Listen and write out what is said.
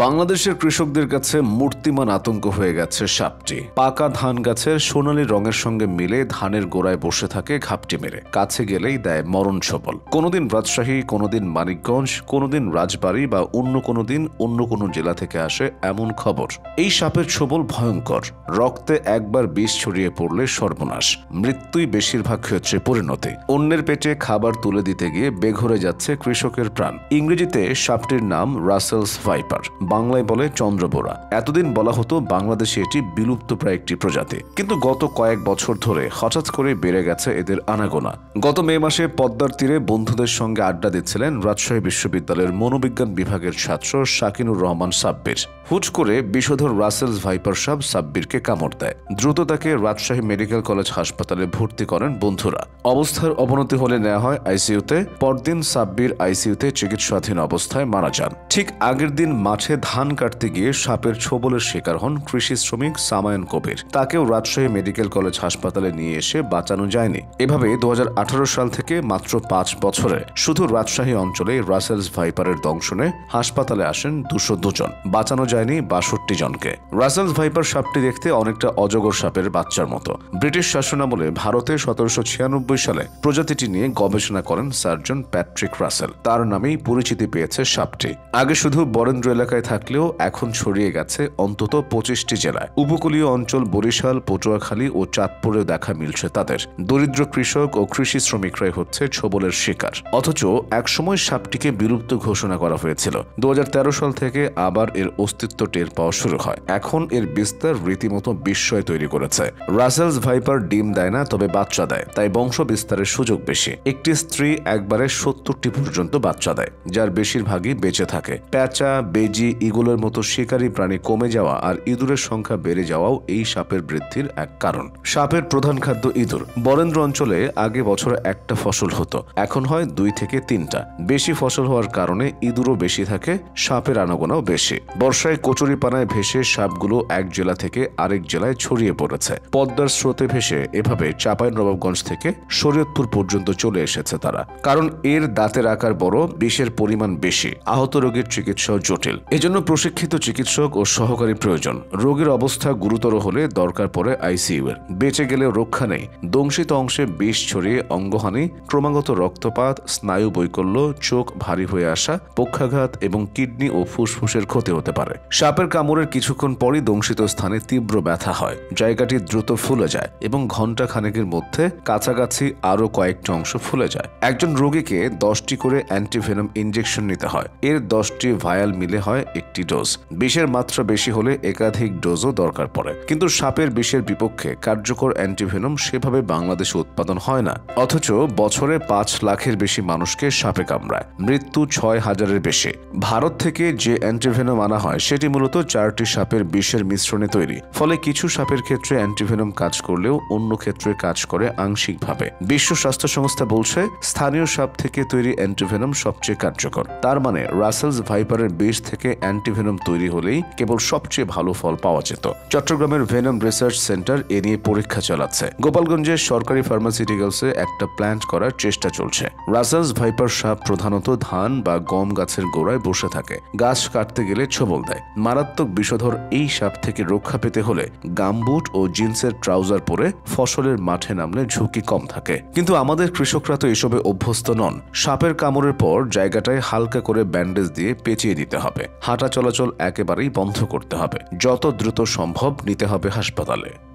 বাংলাদেশের কৃষকদের কাছে মূর্তিমান আতঙ্ক হয়ে গেছে সাপটি। পাকা ধান গাছের সোনালী রঙের সঙ্গে মিলে ধানের গোড়ায় বসে থাকে ঘাপটি মেরে, কাছে গেলেই দেয় মরণ ছোবল। কোনোদিন রাজশাহী, কোনোদিন মানিকগঞ্জ, কোনোদিন রাজবাড়ী বা অন্য কোনোদিন অন্য কোনো জেলা থেকে আসে এমন খবর। এই সাপের ছোবল ভয়ঙ্কর। রক্তে একবার বিষ ছড়িয়ে পড়লে সর্বনাশ, মৃত্যুই বেশিরভাগ ক্ষেত্রে পরিণতি। অন্যের পেটে খাবার তুলে দিতে গিয়ে বেঘরে যাচ্ছে কৃষকের প্রাণ। ইংরেজিতে সাপটির নাম রাসেলস ভাইপার, বাংলায় বলে চন্দ্রবোরা। এতদিন বলা হতো বাংলাদেশে এটি বিলুপ্তপ্রায় একটি প্রজাতি, কিন্তু গত কয়েক বছর ধরে হঠাৎ করে বেড়ে গেছে এদের আনাগোনা। গত মে মাসে পদ্মার তীরে বন্ধুদের সঙ্গে আড্ডা দিচ্ছিলেন রাজশাহী বিশ্ববিদ্যালয়ের মনোবিজ্ঞান বিভাগের ছাত্র শাকিনুর রহমান সাব্বির। হুট করে বিষধর রাসেলস ভাইপার সাপ সাব্বিরকে কামড় দেয়। দ্রুত তাকে রাজশাহী মেডিকেল কলেজ হাসপাতালে ভর্তি করেন বন্ধুরা। অবস্থার অবনতি হলে নেওয়া হয় আইসিইউতে। পরদিন সাব্বির আইসিইউতে চিকিৎসাধীন অবস্থায় মারা যান। ঠিক আগের দিন মাঠে ধান কাটতে গিয়ে সাপের ছোবলের শিকার হন কৃষি শ্রমিক সামায়ন কবির। তাকেও রাজশাহী মেডিকেল কলেজ হাসপাতালে নিয়ে এসে বাঁচানো যায়নি। এভাবে 2018 সাল থেকে মাত্র 5 বছরে শুধু রাজশাহী অঞ্চলে রাসেলস ভাইপারের দংশনে হাসপাতালে আসেন 202 জন, বাঁচানো যায়নি 62 জনকে। রাসেলস ভাইপার সাপটি দেখতে অনেকটা অজগর সাপের বাচ্চার মতো। ব্রিটিশ শাসনামলে ভারতে 1796 সালে প্রজাতিটি নিয়ে গবেষণা করেন সার্জন প্যাট্রিক রাসেল। তার নামেই পরিচিতি পেয়েছে সাপটি। আগে শুধু বরেন্দ্র এলাকায় থাকলেও এখন ছড়িয়ে গেছে অন্তত 25টি জেলায়। উপকূলীয় অঞ্চল বরিশাল, পটুয়াখালী ও চাঁদপুরেও দেখা মিলছে তাদের। দরিদ্র কৃষক ও কৃষি শ্রমিকরাই হচ্ছে ছোবলের শিকার। অথচ একসময় সাপটিকে বিলুপ্ত ঘোষণা করা হয়েছিল। 2013 সাল থেকে আবার এর অস্তিত্ব টের পাওয়া শুরু হয়। এখন এর বিস্তার রীতিমতো বিস্ময় তৈরি করেছে। রাসেলস ভাইপার ডিম দেয় না, তবে বাচ্চা দেয়, তাই বংশ বিস্তারের সুযোগ বেশি। একটি স্ত্রী একবারে 70টি পর্যন্ত বাচ্চা দেয়, যার বেশিরভাগই বেঁচে থাকে। প্যাঁচা, বেজি, ইগলের মতো শিকারী প্রাণী কমে যাওয়া আর ইঁদুরের সংখ্যা বেড়ে যাওয়াও এই সাপের বৃদ্ধির এক কারণ। সাপের প্রধান খাদ্য ইঁদুর। বরেন্দ্র অঞ্চলে আগে বছরে একটা ফসল হতো, এখন হয় 2 থেকে 3টা। বেশি ফসল হওয়ার কারণে ইঁদুরও বেশি থাকে, সাপের আনাগোনাও বেশি। বর্ষায় কচুরিপানায় ভেসে সাপগুলো এক জেলা থেকে আরেক জেলায় ছড়িয়ে পড়েছে। পদ্মার স্রোতে ভেসে এভাবে চাঁপাইনবাবগঞ্জ থেকে শরীয়তপুর পর্যন্ত চলে এসেছে তারা। কারণ এর দাঁতের আকার বড়, বিষের পরিমাণ বেশি, আহত রোগীর চিকিৎসাও জটিল। এজন্য প্রশিক্ষিত চিকিৎসক ও সহকারী প্রয়োজন। রোগীর অবস্থা গুরুতর হলে দরকার পড়ে আইসিইউ এর। বেঁচে গেলে রক্ষা নেই। দংশিত অংশে বিষ ছড়িয়ে অঙ্গহানি, ক্রমাগত রক্তপাত, স্নায়ু বৈকল্য, চোখ ভারী হয়ে আসা, পক্ষাঘাত এবং কিডনি ও ফুসফুসের ক্ষতি হতে পারে। সাপের কামড়ের কিছুক্ষণ পরই দংশিত স্থানে তীব্র ব্যথা হয়, জায়গাটি দ্রুত ফুলে যায় এবং ঘণ্টা খানেকের মধ্যে কাছাকাছি আরও কয়েকটি অংশ ফুলে যায়। একজন রোগীকে 10টি করে অ্যান্টিভেনম ইনজেকশন নিতে হয়। এর 10টি ভায়াল মিলে হয় একটি ডোজ। বিষের মাত্রা বেশি হলে একাধিক ডোজও দরকার পড়ে। কিন্তু সাপের বিষের বিপক্ষে কার্যকর অ্যান্টিভেনম সেভাবে বাংলাদেশে উৎপাদন হয় না। অথচ বছরে 5 লাখের বেশি মানুষকে সাপে কামড়ায়, মৃত্যু 6000-এর বেশি। ভারত থেকে যে অ্যান্টিভেনম আনা হয় সেটি মূলত 4টি সাপের বিষের মিশ্রণে তৈরি। ফলে কিছু সাপের ক্ষেত্রে অ্যান্টিভেনম কাজ করলেও অন্য ক্ষেত্রে কাজ করে আংশিকভাবে। বিশ্ব স্বাস্থ্য সংস্থা বলছে স্থানীয় সাপ থেকে তৈরি অ্যান্টিভেনম সবচেয়ে কার্যকর। তার মানে রাসেলস ভাইপারের বিষ থেকে অ্যান্টিভেনম তৈরি হলেই কেবল সবচেয়ে ভালো ফল পাওয়া যেত। চট্টগ্রামের ভেনম রিসার্চ সেন্টার এ নিয়ে পরীক্ষা চালাচ্ছে। গোপালগঞ্জের সরকারি ফার্মাসিউটিক্যালসে একটা প্ল্যান্ট করার চেষ্টা চলছে। রাসেলস ভাইপার সাপ প্রধানত ধান বা গম গাছের গোড়ায় বসে থাকে। গাছ কাটতে গেলে ছোবল দেয়। মারাত্মক বিষধর এই সাপ থেকে রক্ষা পেতে হলে গামবুট ও জিন্সের ট্রাউজার পরে ফসলের মাঠে নামলে ঝুঁকি কম থাকে। কিন্তু আমাদের কৃষকরা তো এসবে অভ্যস্ত নন। সাপের কামড়ের পর জায়গাটায় হালকা করে ব্যান্ডেজ দিয়ে পেঁচিয়ে দিতে হবে। হাঁটা চলাচল একেবারেই বন্ধ করতে হবে। যত দ্রুত সম্ভব নিতে হবে হাসপাতালে।